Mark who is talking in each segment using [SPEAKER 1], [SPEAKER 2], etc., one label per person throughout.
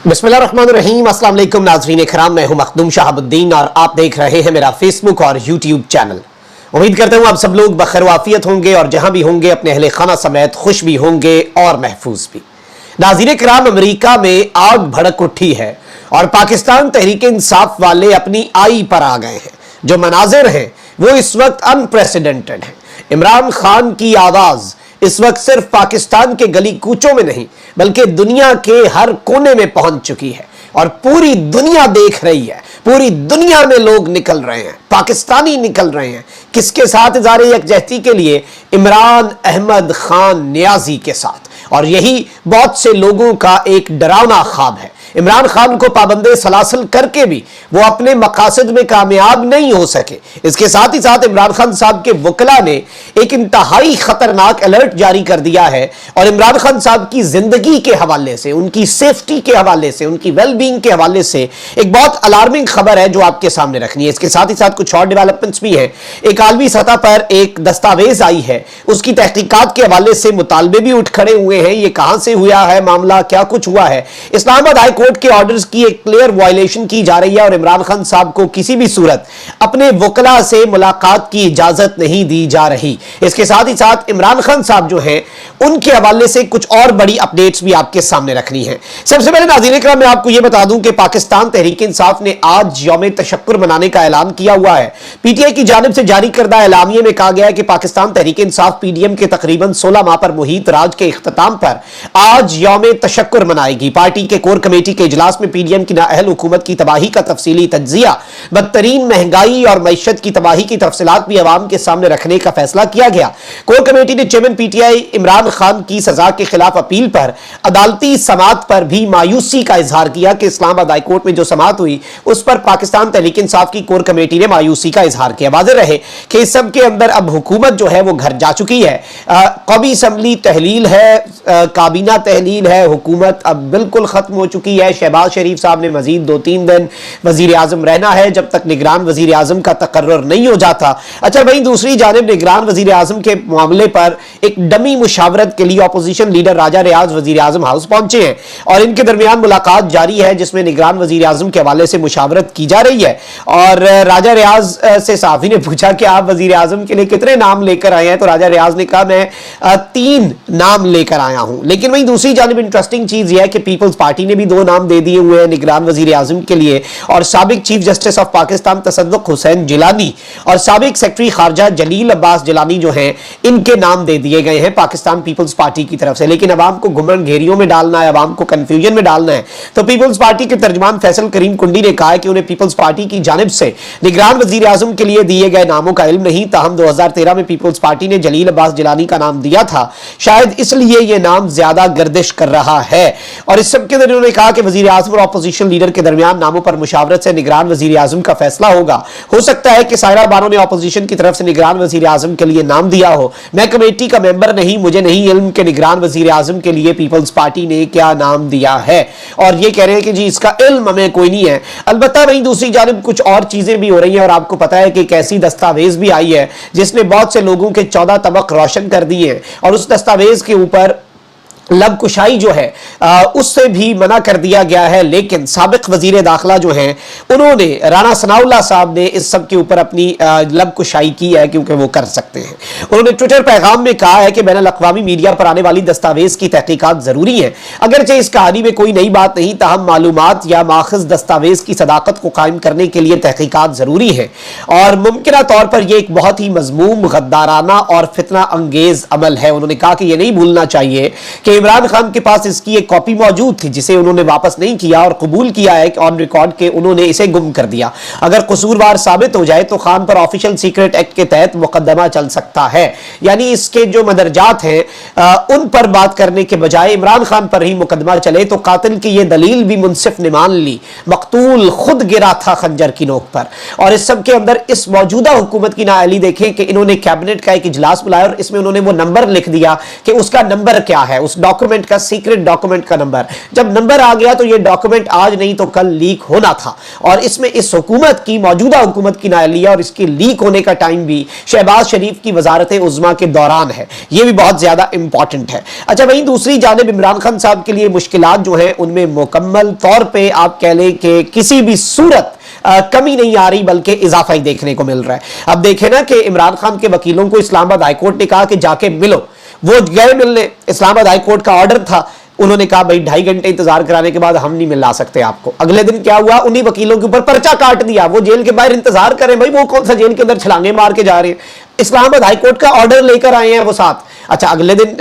[SPEAKER 1] बिस्मिल्लाहिर्रहमानिर्रहीम। अस्सलाम वालेकुम नाज़रीन इकराम, मैं हूं मखदूम शहाबुद्दीन और आप देख रहे हैं मेरा फेसबुक और यूट्यूब चैनल। उम्मीद करता हूं आप सब लोग बखैर वाफियत होंगे और जहां भी होंगे अपने अहले खाना समेत खुश भी होंगे और महफूज भी। नाज़रीन इकराम, अमेरिका में आग भड़क उठी है और पाकिस्तान तहरीक इंसाफ वाले अपनी आई पर आ गए हैं। जो मनाजिर हैं वो इस वक्त अनप्रेसिडेंटेड हैं। इमरान खान की आवाज इस वक्त सिर्फ पाकिस्तान के गली कूचों में नहीं बल्कि दुनिया के हर कोने में पहुंच चुकी है और पूरी दुनिया देख रही है। पूरी दुनिया में लोग निकल रहे हैं, पाकिस्तानी निकल रहे हैं। किसके साथ? इज़हार यकजहती के लिए इमरान अहमद खान नियाजी के साथ। और यही बहुत से लोगों का एक डरावना ख्वाब है। इमरान खान को पाबंदे सलासल करके भी वो अपने मकासद में कामयाब नहीं हो सके। इसके साथ ही साथ इमरान खान साहब के वकला ने एक इंतहाई खतरनाक अलर्ट जारी कर दिया है और इमरान खान साहब की जिंदगी के हवाले से, उनकी सेफ्टी के हवाले से, उनकी वेलबींग के हवाले से एक बहुत अलार्मिंग खबर है जो आपके सामने रखनी है। इसके साथ ही साथ कुछ और डेवलपमेंट्स भी हैं। एक आलमी सतह पर एक दस्तावेज आई है, उसकी तहकीकात के हवाले से मुतालबे भी उठ खड़े हुए हैं। ये कहां से हुआ है मामला, क्या कुछ हुआ है? इस्लामाबाद हाई कोर्ट के ऑर्डर्स की एक क्लियर वायलेशन की जा रही है और इमरान खान साहब को किसी भी सूरत अपने वकला से मुलाकात की इजाजत नहीं दी जा रही। इसके साथ ही साथ इमरान खान साहब जो हैं उनके हवाले से कुछ और बड़ी अपडेट्स भी आपके सामने रखनी है। सबसे पहले नाज़रीन इकराम, मैं आपको यह बता दूं कि पाकिस्तान तहरीक इंसाफ ने आज यौम तशक्कुर मनाने का ऐलान किया हुआ है। पीटीआई की जानिब से जारी करदा एलामिये में कहा गया है कि पाकिस्तान तहरीक इंसाफ पीडीएम के तकरीबन 16 माह पर मुहित राज के इख्तिताम पर आज यौम तशक्कुर मनाएगी। पार्टी के कोर कमेटी के इजलास में पीडीएम की नाअहल हुकूमत की तबाही का तफसीली तज्जिया, बदतरीन महंगाई और मईशत की तबाही की तफसीलात भी अवाम के सामने रखने का फैसला किया गया। कोर कमेटी ने चेयरमैन पीटीआई इमरान खान की सजा के खिलाफ अपील पर अदालती समाअत पर भी मायूसी का इजहार किया कि इस्लामाबाद हाई कोर्ट में जो समाअत हुई उस पर पाकिस्तान तहरीक इंसाफ की कोर कमेटी ने मायूसी का इजहार किया। वाज़ेह रहे कि इस सब के अंदर अब हुकूमत जो है वो घर जा चुकी है। कौमी असम्बली तहलील है, काबीना तहलील है, हुकूमत अब बिल्कुल खत्म हो चुकी है। शहबाज शरीफ साहब ने मजीद 2-3 दिन वजीर आजम रहना है जब तक निगरान वजीर आजम का तकर्रर नहीं हो जाता। अच्छा, वहीं दूसरी जानिब निगरान वजीर आजम के मामले पर एक डमी मुशावरत के लिए अपोजिशन लीडर राजा रियाज वजीर आजम हाउस पहुंचे हैं और इनके दरमियान मुलाकात जारी है जिसमें निगरान वजीर आजम के हवाले से मुशावरत की जा रही है। और राजा रियाज से सहाफी ने पूछा कि आप वजीर आजम के लिए कितने नाम लेकर आए हैं, तो राजा रियाज ने कहा मैं 3 नाम लेकर आया हूं। लेकिन वहीं दूसरी जानिब इंटरेस्टिंग चीज यह है कि पीपल्स पार्टी ने भी 2 नाम दे दिए हुए हैं निगरान वजीर आजम के लिए और साबिक चीफ जस्टिस ऑफ पाकिस्तान तसद्दुक हुसैन जिलानी और साबिक सेक्रेटरी खारजा जलील अब्बास जिलानी जो हैं इनके नाम दे दिए गए हैं पाकिस्तान पीपल्स पार्टी की तरफ से। लेकिन अवाम को गुमराह घेरियों में डालना है, अवाम को कंफ्यूजन में डालना है, तो पीपल्स पार्टी के तर्जमान फैसल करीम कुंडी ने कहा है कि उन्हें पीपल्स पार्टी की जानिब से निगरान वजीर आजम के लिए दिए गए नामों का इल्म नहीं। ताहम 2013 में पीपल्स पार्टी ने जलील अब्बास जिलानी का नाम दिया था, शायद इसलिए यह नाम ज्यादा गर्दिश कर रहा है। और इस सब के अंदर उन्होंने कहा कि वजीर आजम और अपोजिशन लीडर के दरमियान नामों पर मुशावरत से निगरान वजीर आजम का फैसला होगा। हो सकता है कि सायरा बानो ने अपोजिशन की तरफ से निगरान वजीर आजम के लिए नाम दिया हो। मैं कमेटी का मेंबर नहीं, मुझे नहीं इल्म के निगरान वजीर आजम के लिए पीपल्स पार्टी ने क्या नाम दिया है। और ये कह रहे हैं कि जी इसका इल्म हमें कोई नहीं है। अलबत्ता वहीं दूसरी जानिब कुछ और चीजें भी हो रही हैं और आपको पता है कि एक ऐसी दस्तावेज भी आई है जिसने बहुत से लोगों के 14 तबक रोशन कर दिए हैं और उस दस्तावेज के ऊपर लब कुशाई जो है उससे भी मना कर दिया गया है। लेकिन साबिक वजीर दाखिला जो हैं उन्होंने, राना सनाउल्लाह साहब ने इस सब के ऊपर अपनी लब कुशाई की है क्योंकि वो कर सकते हैं। उन्होंने ट्विटर पैगाम में कहा है कि बैनुल अक़वामी मीडिया पर आने वाली दस्तावेज की तहकीकात जरूरी है। अगरचे इस कहानी में कोई नई बात नहीं, ताहम मालूमात या माखज़ दस्तावेज की सदाकत को कायम करने के लिए तहकीकात जरूरी है और मुमकिन तौर पर यह एक बहुत ही मजमूम, गद्दाराना और फितना अंगेज अमल है। उन्होंने कहा कि यह नहीं भूलना चाहिए कि इमरान खान के पास इसकी एक कॉपी मौजूद थी जिसे उन्होंने वापस नहीं किया और कबूल किया है ऑन रिकॉर्ड के उन्होंने इसे गुम कर दिया। अगर कसूरवार साबित हो जाए तो खान पर ऑफिशियल सीक्रेट एक्ट के तहत मुकदमा चल सकता है। यानी इसके जो मदरजात हैं उन पर बात करने के बजाय इमरान खान पर ही मुकदमा चले तो कातिल की यह दलील भी मुनसिफ ने मान ली। मकतूल खुद गिरा था खंजर की नोक पर। और इस सब के अंदर इस मौजूदा हुकूमत की नाअहली देखें कि इन्होंने कैबिनेट का एक इजलास बुलाया और इसमें उन्होंने वो नंबर लिख दिया कि उसका नंबर क्या है, उस डॉक्यूमेंट का, सीक्रेट डॉक्यूमेंट का नंबर। जब नंबर आ गया तो ये डॉक्यूमेंट आज नहीं तो कल लीक होना था, और इसमें इस हुकूमत की, मौजूदा हुकूमत की नाअहलिया और इसकी लीक होने का टाइम भी शहबाज शरीफ की वजारत उज़्मा के दौरान है। ये भी बहुत ज्यादा इंपॉर्टेंट है। अच्छा, वहीं दूसरी जानिब इमरान खान साहब के लिए मुश्किलात जो हैं उनमें मुकम्मल तौर पे आप कह लें कि किसी भी सूरत कमी नहीं आ रही, बल्कि इजाफा ही देखने को मिल रहा है। अब देखें ना कि इमरान खान के वकीलों को इस्लामाबाद हाईकोर्ट ने कहा कि जाके मिलो, वो गए मिलने, इस्लामाबाद हाईकोर्ट का ऑर्डर था, उन्होंने कहा भाई 2.5 घंटे इंतजार कराने के बाद हम नहीं मिला सकते आपको। अगले दिन क्या हुआ, उन्हीं वकीलों के ऊपर पर्चा काट दिया, वो जेल के बाहर इंतजार करें, भाई वो कौन सा जेल के अंदर छलांगे मार के जा रहे हैं, इस्लामाबाद हाईकोर्ट का ऑर्डर लेकर आए हैं वो साथ। अच्छा, अगले दिन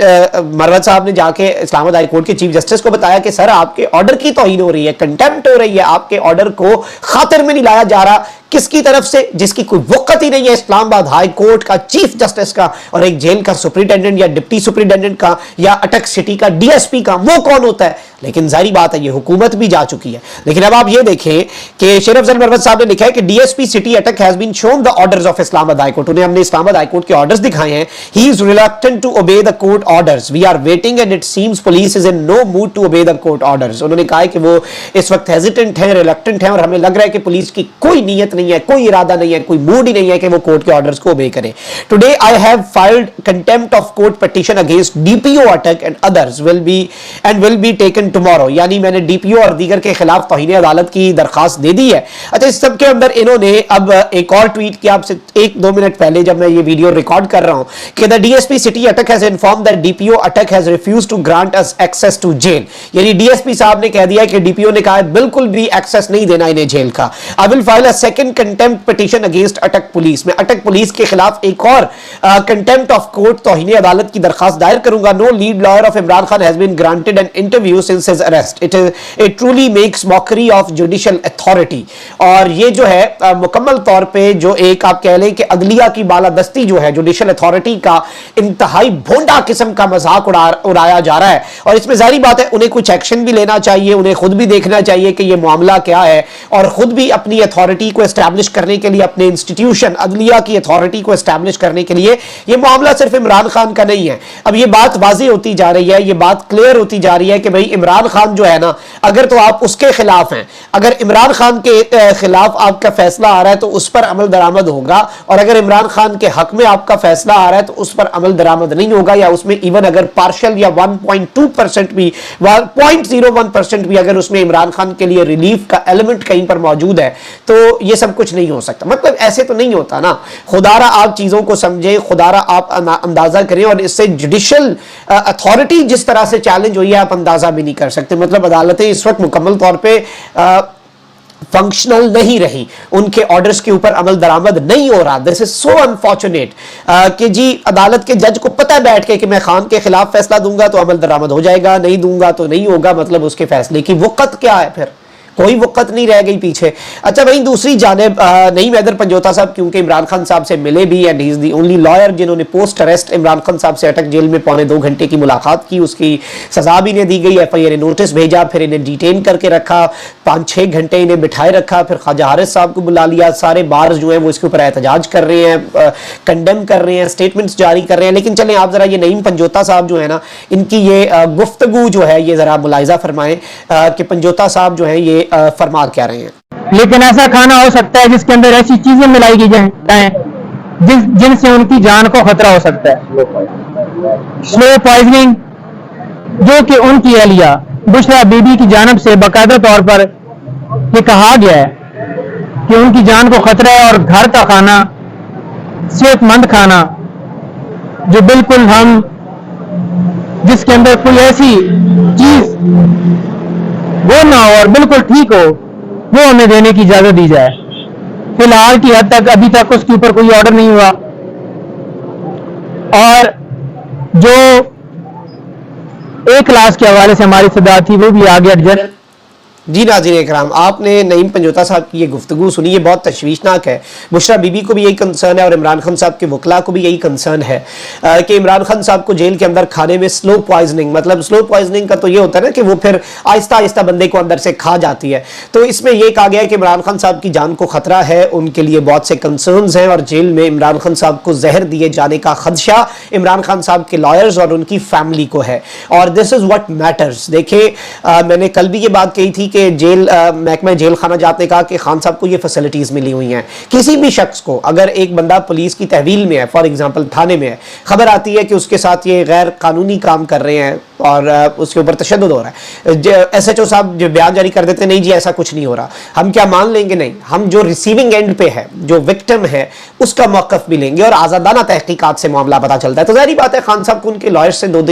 [SPEAKER 1] मरवत साहब ने जाके इस्लामाबाद हाईकोर्ट के चीफ जस्टिस को बताया कि सर आपके ऑर्डर की तौहीन हो रही है, कंटेम्प्ट हो रही है, आपके ऑर्डर को खातिर में नहीं लाया जा रहा। किसकी तरफ से? जिसकी कोई वक़्त ही नहीं है, इस्लामाबाद हाई कोर्ट का चीफ जस्टिस का, और एक जेल का सुपरिटेंडेंट या डिप्टी सुपरिटेंडेंट का या अटक सिटी का डीएसपी का, वो कौन होता है? लेकिन जाहिर बात है ये हुकूमत भी जा चुकी है। लेकिन अब आप ये देखें कि शेर अफजल मरवत साहब ने लिखा है कि DSP city Attock has been shown the orders of Islamabad high court. उन्हें हमने इस्लामाबाद हाई कोर्ट के ऑर्डर्स दिखाए हैं। He is reluctant to obey the court orders, we are waiting and it seems police is in no mood to obey the court orders. उन्होंने कहा है कि वो इस वक्त हेजिटेंट है, रिलक्टेंट है, और हमें लग रहा है कि पुलिस की कोई नीयत नहीं है, कोई इरादा नहीं है, कोई मूड ही नहीं है कि वो कोर्ट के ऑर्डर्स को ओबे करे। Today I have filed contempt of court petition against DPO Attock and others will be taken tomorrow. यानी मैंने डीपीओ और दीगर के खिलाफ तौहीन अदालत की दरखास्त दे दी है। अच्छा, इस सब के अंदर इन्होंने अब एक और ट्वीट किया आपसे 1-2 मिनट पहले जब मैं ये वीडियो रिकॉर्ड कर रहा हूं कि the DSP city Attock has informed that DPO Attock has refused to grant us access to jail. यानी डीएसपी साहब ने कह दिया कि डीपीओ ने कहा बिल्कुल भी एक्सेस नहीं देना इन्हें जेल का। I will file a second contempt petition against अटक पुलिस। मैं अटक पुलिस के खिलाफ एक और कंटेम्प्ट ऑफ कोर्ट तौहीन अदालत की दरखास्त दायर करूंगा। No lead lawyer of Imran Khan has been granted an interview since his arrest. It truly makes mockery of judicial authority। और ये जो है मुकम्मल तौर पे जो एक आप कह लें कि अदलिया की बालादस्ती जो है, जुडिशल अथॉरिटी का इंतहाई भोंडा किस्म का मजाक उड़ाया जा रहा है। और इसमें जाहिर बात है उन्हें कुछ एक्शन भी लेना चाहिए, उन्हें खुद भी देखना चाहिए कि ये मामला क्या है, और खुद भी अपनी अथॉरिटी को एस्टैब्लिश करने के लिए, अपने इंस्टीट्यूशन अदलिया की अथॉरिटी को एस्टैब्लिश करने के लिए, ये मामला सिर्फ इमरान खान का नहीं है। अब ये बात वाज़ेह होती जा रही है, ये बात क्लियर होती जा रही है कि भाई इमरान खान जो है ना, अगर तो आप उसके खिलाफ हैं, अगर इमरान खान के खिलाफ आपका फैसला आ रहा है तो उस पर अमल दरामद होगा, और अगर इमरान खान के हक में आपका फैसला आ रहा है तो उस पर अमल दरामद नहीं होगा, या उसमें इवन अगर पार्शियल या 1.2% भी, 0.01% भी अगर उसमें इमरान खान के लिए रिलीफ का एलिमेंट कहीं पर मौजूद है तो ये सब कुछ नहीं हो सकता। मतलब ऐसे तो नहीं होता ना। खुदारा आप चीजों को समझे, खुदारा आप अंदाजा करें, और इससे जुडिशल अथॉरिटी जिस तरह से चैलेंज हुई है आप अंदाजा भी नहीं कर सकते। मतलब अदालतें इस वक्त मुकम्मल तौर पे फंक्शनल नहीं रही, उनके ऑर्डर्स के ऊपर अमल दरामद नहीं हो रहा। दिस इज सो अनफॉर्चुनेट कि जी अदालत के जज को पता है बैठ के कि मैं खान के खिलाफ फैसला दूंगा तो अमल दरामद हो जाएगा, नहीं दूंगा तो नहीं होगा। मतलब उसके फैसले की वक़्त क्या है, फिर कोई वक़्त नहीं रह गई पीछे। अच्छा, वहीं दूसरी जानिब नईम हैदर पंजोता साहब क्योंकि इमरान खान साहब से मिले भी, and he is the only lawyer जिन्होंने पोस्ट अरेस्ट इमरान खान साहब से अटक जेल में 2.25 घंटे की मुलाकात की, उसकी सजा भी इन्हें दी गई, FIA ने नोटिस भेजा, फिर इन्हें डिटेन करके रखा, 5-6 घंटे इन्हें बिठाए रखा, फिर ख्वाजा हारिस साहब को बुला लिया। सारे बार्स जो हैं वो इसके ऊपर एहतजाज कर रहे हैं, कंडेम कर रहे हैं, स्टेटमेंट्स जारी कर रहे हैं। लेकिन चलें आप जरा ये नईम पंजोता साहब जो है ना, इनकी ये गुफ्तगू जो है ये जरा मुलाहिजा फरमाएं कि पंजोता साहब जो है ये फरमा क्या रहे हैं।
[SPEAKER 2] लेकिन ऐसा खाना हो सकता है जिसके अंदर ऐसी चीजें मिलाई की जाए जिनसे उनकी जान को खतरा हो सकता है। स्लो पॉइजनिंग, जो कि उनकी अहलिया बुशरा बीबी की जानिब से बाकायदा तौर पर ये कहा गया है कि उनकी जान को खतरा है, और घर का खाना, सेहतमंद खाना जो बिल्कुल हम, जिसके अंदर कोई ऐसी चीज वो ना हो और बिल्कुल ठीक हो, वो हमें देने की इजाजत दी जाए। फिलहाल की हद तक अभी तक उसके ऊपर कोई ऑर्डर नहीं हुआ, और जो एक क्लास के हवाले से हमारी सदा थी वो भी आगे एडजस्ट
[SPEAKER 1] جی ناظرین اکرام، آپ نے نعیم پنجوتا صاحب کی یہ گفتگو سنی، یہ بہت تشویشناک ہے. بشرا بی بی کو بھی یہی کنسرن ہے اور عمران خان صاحب کے وکلاء کو بھی یہی کنسرن ہے کہ عمران خان صاحب کو جیل کے اندر کھانے میں سلو پوائزننگ، مطلب سلو پوائزننگ کا تو یہ ہوتا ہے نا کہ وہ پھر آہستہ آہستہ بندے کو اندر سے کھا جاتی ہے. تو اس میں یہ کہا گیا ہے کہ عمران خان صاحب کی جان کو خطرہ ہے، ان کے لیے بہت سے کنسرنز ہیں اور جیل میں عمران خان صاحب کو زہر دیے جانے کا خدشہ عمران خان صاحب کے لائرز اور ان کی فیملی کو ہے. اور دس از واٹ میٹرز. دیکھیں میں نے کل بھی یہ بات کہی تھی کہ جیل محکمہ جیل خانہ جات نے کہا کہ خان صاحب کو یہ فیسلٹیز ملی ہوئی ہیں. کسی بھی شخص کو اگر ایک بندہ پولیس کی تحویل میں ہے، فار ایگزامپل تھانے میں ہے، خبر آتی ہے کہ اس کے ساتھ یہ غیر قانونی کام کر رہے ہیں اور اس کے اوپر تشدد ہو رہا ہے، ایس ایچ او صاحب جو بیان جاری کر دیتے ہیں نہیں جی ایسا کچھ نہیں ہو رہا، ہم کیا مان لیں گے؟ نہیں، ہم جو ریسیونگ اینڈ پہ ہے، جو وکٹم ہے، اس کا موقف بھی لیں گے اور آزادانہ تحقیقات سے معاملہ پتہ چلتا ہے. تو ظاہری بات ہے خان صاحب کو ان کے لائر سے 2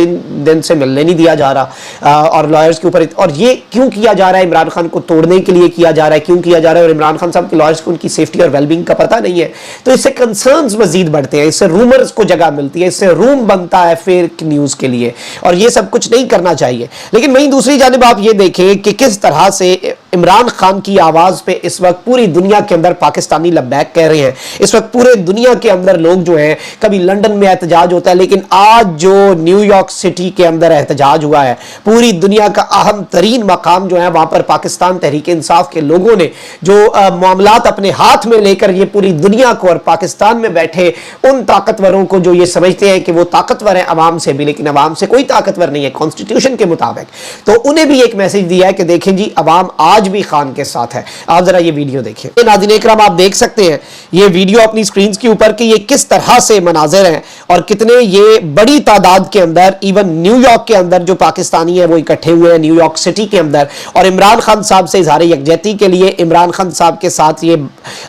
[SPEAKER 1] دن سے ملنے نہیں دیا جا رہا اور لائرز کے اوپر، اور یہ کیوں کیا جا رہا ہے؟ عمران خان کو توڑنے کے لیے کیا جا رہا ہے. کیوں کیا جا رہا ہے؟ اور عمران خان صاحب کے لائرز کو ان کی سیفٹی اور ویل بینگ کا پتہ نہیں ہے. تو اس سے کنسرنز مزید بڑھتے ہیں، اس سے رومرز کو جگہ ملتی ہے، اس سے روم بنتا ہے فیک نیوز کے لیے، اور یہ سب کچھ نہیں کرنا چاہیے. لیکن وہیں دوسری جانب آپ یہ دیکھیں کہ کس طرح سے عمران خان کی آواز پہ اس وقت پوری دنیا کے اندر پاکستانی لبیک کہہ رہے ہیں. اس وقت پورے دنیا کے اندر لوگ جو ہیں، کبھی لندن میں احتجاج ہوتا ہے، لیکن آج جو نیو یارک سٹی کے اندر احتجاج ہوا ہے، پوری دنیا کا اہم ترین مقام جو ہے، وہاں پر پاکستان تحریک انصاف کے لوگوں نے جو معاملات اپنے ہاتھ میں لے کر یہ پوری دنیا کو اور پاکستان میں بیٹھے ان طاقتوروں کو جو یہ سمجھتے ہیں کہ وہ طاقتور ہیں عوام سے بھی، لیکن عوام سے کوئی طاقتور نہیں ہے کانسٹیٹیوشن کے مطابق، تو انہیں بھی ایک میسج دیا ہے کہ دیکھیں جی عوام آج بھی خان کے ساتھ ہے. آپ ذرا یہ ویڈیو دیکھیں. ناظرین اکرام آپ دیکھ سکتے ہیں یہ ویڈیو اپنی سکرینز کے اوپر کہ یہ کس طرح سے مناظر ہیں اور کتنے یہ بڑی تعداد کے اندر ایون نیو یارک کے اندر جو پاکستانی ہیں وہ اکٹھے ہوئے ہیں نیو یارک سٹی کے اندر، اور عمران خان صاحب سے اظہار یکجہتی کے لیے، عمران خان صاحب کے ساتھ یہ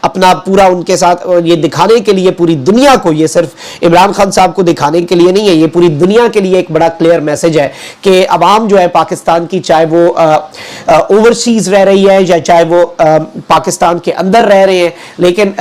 [SPEAKER 1] اپنا پورا ان کے ساتھ یہ دکھانے کے لیے پوری دنیا کو، یہ صرف عمران خان صاحب کو دکھانے کے لیے نہیں ہے، یہ پوری دنیا کے لیے ایک بڑا کلیئر میسج ہے کہ عوام جو ہے پاکستان کی، چاہے وہ اوورسیز رہ رہی ہے یا چاہے وہ پاکستان کے اندر رہ رہے ہیں، لیکن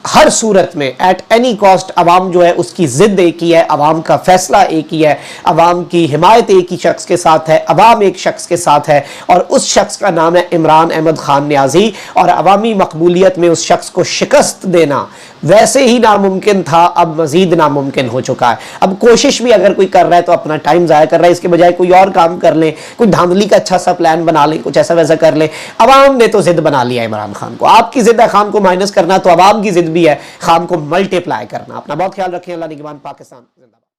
[SPEAKER 1] ہر صورت میں ایٹ اینی کاسٹ عوام جو ہے اس کی ضد ایک ہی ہے، عوام کا فیصلہ ایک ہی ہے، عوام کی حمایت ایک ہی شخص کے ساتھ ہے، عوام ایک شخص کے ساتھ ہے، اور اس شخص کا نام ہے عمران احمد خان نیازی. اور عوامی مقبولیت میں اس شخص کو شکست دینا ویسے ہی ناممکن تھا، اب مزید ناممکن ہو چکا ہے. اب کوشش بھی اگر کوئی کر رہا ہے تو اپنا ٹائم ضائع کر رہا ہے، اس کے بجائے کوئی اور کام کر لیں، کوئی دھاندلی کا اچھا سا پلان بنا لیں، کچھ ایسا ویسا کر لیں. عوام نے تو ضد بنا لیا عمران خان کو، آپ کی ضد ہے خان کو مائنس کرنا، تو عوام کی ضد بھی ہے خان کو ملٹی پلائی کرنا. اپنا بہت خیال رکھیں. اللہ نگہبان. پاکستان زندہ باد.